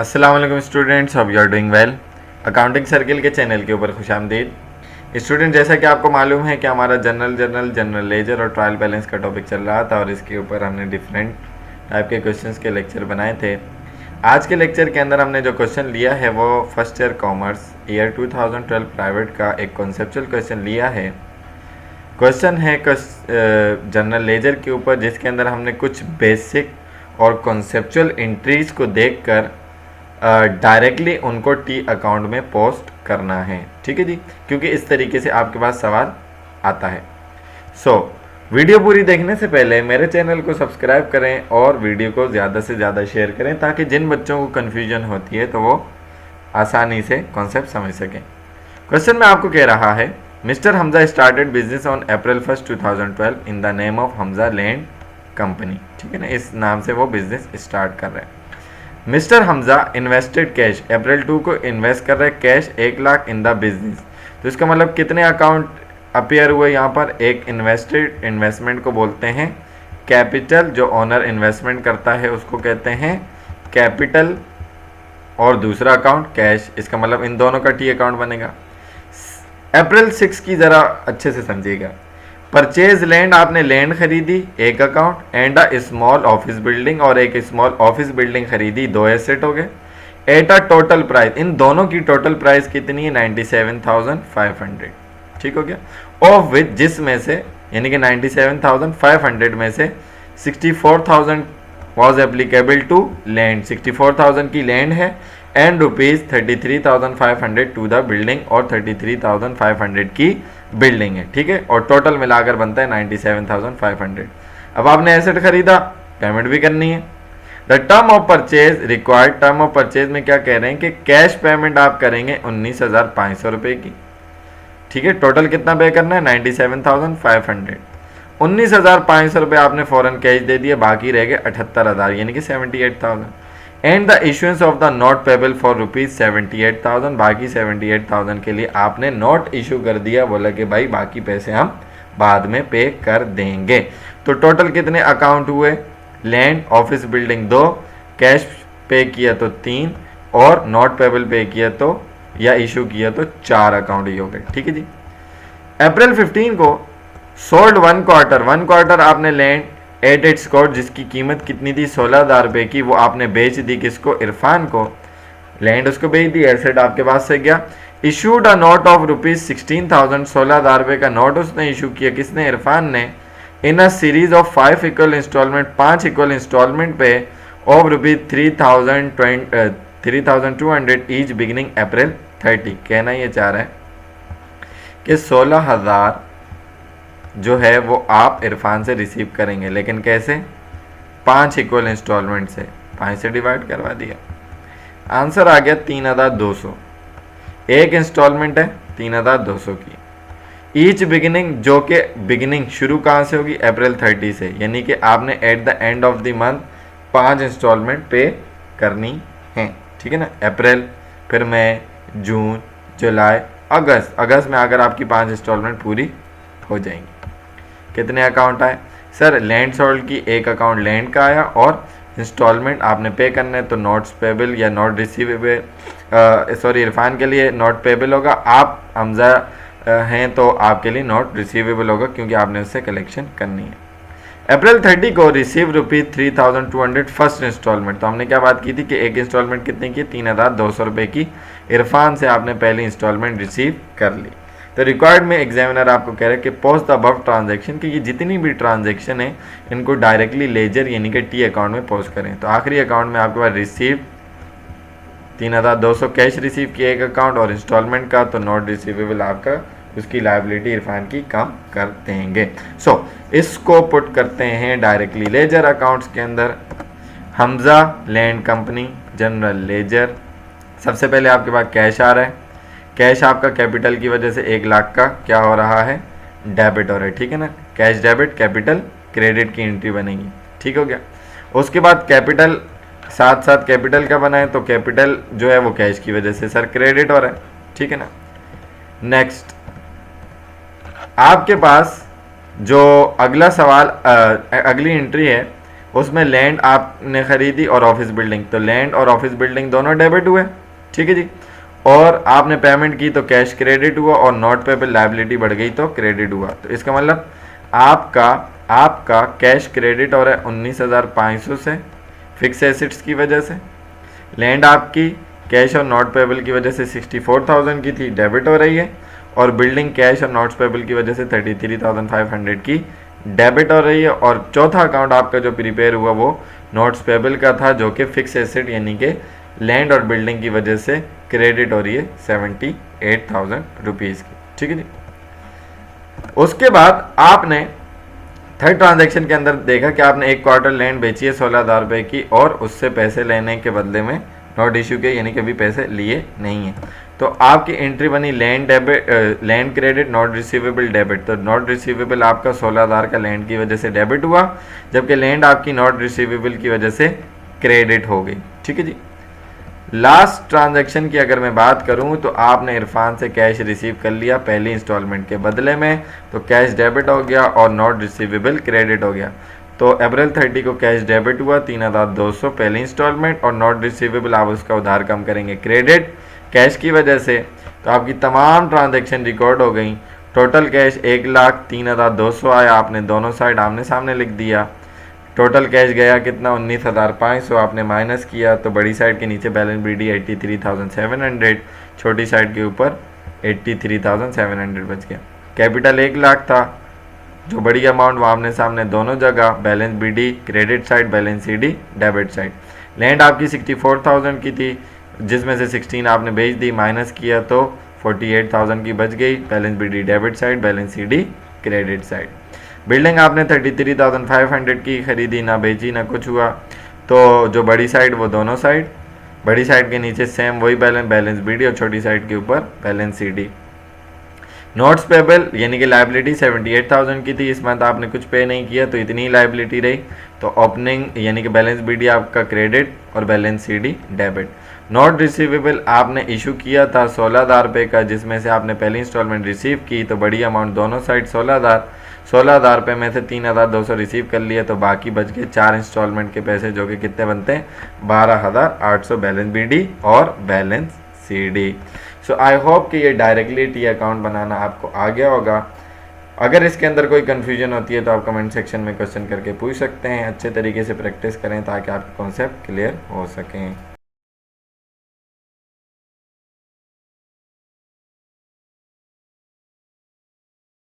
अस्सलाम वालेकुम students, hope you are doing well. Accounting circle के चैनल के ऊपर खुशामदीद। स्टूडेंट, जैसा कि आपको मालूम है कि हमारा जनरल लेजर और ट्रायल बैलेंस का टॉपिक चल रहा था और इसके ऊपर हमने डिफरेंट टाइप के क्वेश्चंस के लेक्चर बनाए थे। आज के लेक्चर के अंदर हमने जो क्वेश्चन लिया है वो first year commerce year 2012 private का एक कॉन्सेप्चुअल क्वेश्चन लिया है। क्वेश्चन है जनरल लेजर के ऊपर, जिसके अंदर हमने कुछ बेसिक और कॉन्सेप्चुअल एंट्रीज को देखकर डायरेक्टली उनको टी अकाउंट में पोस्ट करना है। ठीक है जी, क्योंकि इस तरीके से आपके पास सवाल आता है। वीडियो पूरी देखने से पहले मेरे चैनल को सब्सक्राइब करें और वीडियो को ज़्यादा से ज़्यादा शेयर करें, ताकि जिन बच्चों को कन्फ्यूजन होती है तो वो आसानी से कॉन्सेप्ट समझ सकें। क्वेश्चन में आपको कह रहा है, mister Hamza started business on April 1, 2012 in the name of Hamza land company. ठीक है ना, इस नाम से वो बिजनेस स्टार्ट कर रहे हैं। मिस्टर हमजा इन्वेस्टेड कैश, अप्रैल 2 को इन्वेस्ट कर रहे हैं cash 1 lakh in the business. तो इसका मतलब कितने अकाउंट अपीयर हुए यहाँ पर? एक इन्वेस्टेड, इन्वेस्टमेंट को बोलते हैं कैपिटल, जो ओनर इन्वेस्टमेंट करता है उसको कहते हैं कैपिटल, और दूसरा अकाउंट कैश। इसका मतलब इन दोनों का टी अकाउंट बनेगा। अप्रैल 6 की ज़रा अच्छे से समझिएगा। परचेज लैंड, आपने लैंड खरीदी, एक account, and a small office building, और एक स्मॉल ऑफिस बिल्डिंग खरीदी, 2 एसेट हो गए। एट अ टोटल प्राइस, इन दोनों की टोटल प्राइस कितनी है? 97,500। ठीक हो गया। ऑफ विच, जिसमें से यानी कि 97,500 में से 64,000 वॉज एप्लीकेबल टू लैंड, 64,000 की लैंड है, and rupees 33,500 to the building, और 33,500 की बिल्डिंग है। ठीक है, और टोटल मिलाकर बनता है 97,500। अब आपने एसेट खरीदा, पेमेंट भी करनी है। The term of purchase required, term of purchase में क्या कह रहे हैं कि कैश पेमेंट आप करेंगे 19,500 रुपये की। ठीक है, टोटल कितना पे करना है? 97,500। 19,500 रुपये आपने फॉरन कैश दे दिए, बाकी रह गए 78,000 यानी कि 78,000। And the issuance of the note payable for rupees 78,000, बाकी 78,000 के लिए आपने नोट इशू कर दिया, बोला कि भाई बाकी पैसे हम बाद में पे कर देंगे। तो टोटल कितने अकाउंट हुए? लैंड, ऑफिस बिल्डिंग 2, कैश पे किया तो 3, और नोट पेबल पे किया तो या इशू किया तो 4 अकाउंट ही हो गए। ठीक है जी। अप्रैल 15 को सोल्ड 1 क्वार्टर आपने लैंड एट इट्स कॉस्ट, जिसकी कीमत कितनी थी? 16,000 रुपये की। वो आपने बेच दी किसको? इरफान को। लैंड उसको बेच दी, एसेट आपके पास से गया। Issued a note of rupees 16,000, 16,000 रुपये का नोट उसने इशू किया, किसने? इरफान ने। In a series of 5 equal installment, 5 equal installment पे, of rupees 3,200 each beginning April 30। कहना ये चाह रहा है कि 16,000 जो है वो आप इरफान से रिसीव करेंगे, लेकिन कैसे? 5 इक्वल इंस्टॉलमेंट से, 5 से डिवाइड करवा दिया। आंसर आ गया 3,200। एक इंस्टॉलमेंट है 3,200 की। ईच बिगिनिंग, जो कि बिगिनिंग शुरू कहाँ से होगी? अप्रैल 30 से, यानी कि आपने at the end of the month 5 instalment pay करनी है। ठीक है ना, अप्रैल, फिर मई, जून, जुलाई, अगस्त। अगस्त में अगर आपकी 5 इंस्टॉलमेंट पूरी हो जाएंगी। कितने अकाउंट आए? सर लैंड सोल्ड की एक अकाउंट लैंड का आया, और इंस्टॉलमेंट आपने पे करना है तो नोट्स पेबल या नोट रिसीवेबल, सॉरी इरफान के लिए नोट पेबल होगा, आप हमजा हैं तो आपके लिए नोट रिसीवेबल होगा, क्योंकि आपने उससे कलेक्शन करनी है। अप्रैल 30 को रिसीव रुपीज 3,200 फर्स्ट इंस्टॉलमेंट। तो हमने क्या बात की थी कि एक इंस्टॉलमेंट कितने की? 3,200 रुपये की। इरफान से आपने पहली इंस्टॉलमेंट रिसीव कर ली। तो रिक्वायर्ड में एग्जामिनर आपको कह रहा है कि पोस्ट द अबव ट्रांजैक्शन, कि ये जितनी भी ट्रांजैक्शन है इनको डायरेक्टली लेजर यानी कि टी अकाउंट में पोस्ट करें। तो आखिरी अकाउंट में आपके पास रिसीव 3,200 कैश रिसीव किया एक अकाउंट, और इंस्टॉलमेंट का तो नॉट रिसीवेबल आपका, उसकी लायबिलिटी इरफान की कम कर देंगे। इसको पुट करते हैं डायरेक्टली लेजर अकाउंट्स के अंदर। Hamza land company general ledger, सबसे पहले आपके पास कैश आ रहा है। कैश आपका कैपिटल की वजह से 1 लाख का क्या हो रहा है? डेबिट हो रहा है। ठीक है ना, कैश डेबिट, कैपिटल क्रेडिट की एंट्री बनेगी। ठीक हो गया। उसके बाद कैपिटल, साथ साथ कैपिटल का बनाए तो कैपिटल जो है वो कैश की वजह से सर क्रेडिट हो रहा है। ठीक है ना। नेक्स्ट आपके पास जो अगला सवाल, अगली एंट्री है उसमें लैंड आपने खरीदी और ऑफिस बिल्डिंग, तो लैंड और ऑफिस बिल्डिंग दोनों डेबिट हुए, ठीक है जी। और आपने पेमेंट की तो कैश क्रेडिट हुआ और नॉट पेबल लायबिलिटी बढ़ गई तो क्रेडिट हुआ। तो इसका मतलब आपका कैश क्रेडिट हो रहा है 19,500 से फिक्स एसिड्स की वजह से। लैंड आपकी कैश और नॉट पेबल की वजह से 64,000 की थी, डेबिट हो रही है। और बिल्डिंग कैश और नॉट पेबल की वजह से 33,500 की डेबिट हो रही है। और चौथा अकाउंट आपका जो प्रिपेयर हुआ वो नोट्स पेबल का था, जो कि फिक्स एसेट यानी कि लैंड और बिल्डिंग की वजह से क्रेडिट हो रही है 78,000 रुपीज़ की, ठीक है जी। उसके बाद आपने थर्ड ट्रांजैक्शन के अंदर देखा कि आपने एक क्वार्टर लैंड बेची है 16,000 रुपये की और उससे पैसे लेने के बदले में नॉट इशू के, यानी कि अभी पैसे लिए नहीं है। तो आपकी एंट्री बनी land debit, land credit, not receivable debit. तो नॉट रिसीवेबल आपका 16,000 का लैंड की वजह से डेबिट हुआ, जबकि लैंड आपकी नॉट रिसीवेबल की वजह से क्रेडिट हो गई, ठीक है जी। लास्ट ट्रांजैक्शन की अगर मैं बात करूं तो आपने इरफान से कैश रिसीव कर लिया पहली इंस्टॉलमेंट के बदले में, तो कैश डेबिट हो गया और नॉट रिसीवेबल क्रेडिट हो गया। तो अप्रैल 30 को कैश डेबिट हुआ 3,200 पहली इंस्टॉलमेंट, और नॉट रिसीवेबल आप उसका उधार कम करेंगे क्रेडिट कैश की वजह से। तो आपकी तमाम ट्रांजैक्शन रिकॉर्ड हो गई। टोटल कैश 1,03,200 आया, आपने दोनों साइड आमने सामने लिख दिया। टोटल कैश गया कितना 19,500, आपने माइनस किया तो बड़ी साइड के नीचे बैलेंस बीडी 83,700, छोटी साइड के ऊपर 83,700 बच गया। कैपिटल 1 लाख था, जो बड़ी अमाउंट वो आमने सामने दोनों जगह, balance BD credit side, balance CD debit side. Land आपकी 64,000 की थी, जिसमें से 16 आपने बेच दी, माइनस किया तो 48,000 की बच गई, balance BD debit side, balance CD credit side. Building आपने 33,500 की खरीदी, ना बेची ना कुछ हुआ, तो जो बड़ी साइड वो दोनों साइड, बड़ी साइड के नीचे सेम वही बैलेंस, बैलेंस बीडी, और छोटी साइड के ऊपर बैलेंस सीडी। नोट्स पेबल यानी कि लाइबिलिटी 78,000 की थी, इस मंथ आपने कुछ पे नहीं किया तो इतनी लाइबिलिटी रही। तो ओपनिंग यानी कि बैलेंस बीडी आपका क्रेडिट और balance CD debit. Not receivable आपने इशू किया था 16,000 रुपये का, जिसमें से आपने पहली इंस्टॉलमेंट रिसीव की, तो बड़ी अमाउंट दोनों साइड 16,000 रुपये में से 3,200 रिसीव कर लिया, तो बाकी बच गए 4 इंस्टॉलमेंट के पैसे, जो कि कितने बनते हैं 12,800 बैलेंस बीडी और balance CD. So I hope कि ये डायरेक्टली टी अकाउंट बनाना आपको आ गया होगा। अगर इसके अंदर कोई कन्फ्यूजन होती है तो आप कमेंट सेक्शन में क्वेश्चन करके पूछ सकते हैं। अच्छे तरीके से प्रैक्टिस करें ताकि आपके कॉन्सेप्ट क्लियर हो सकें।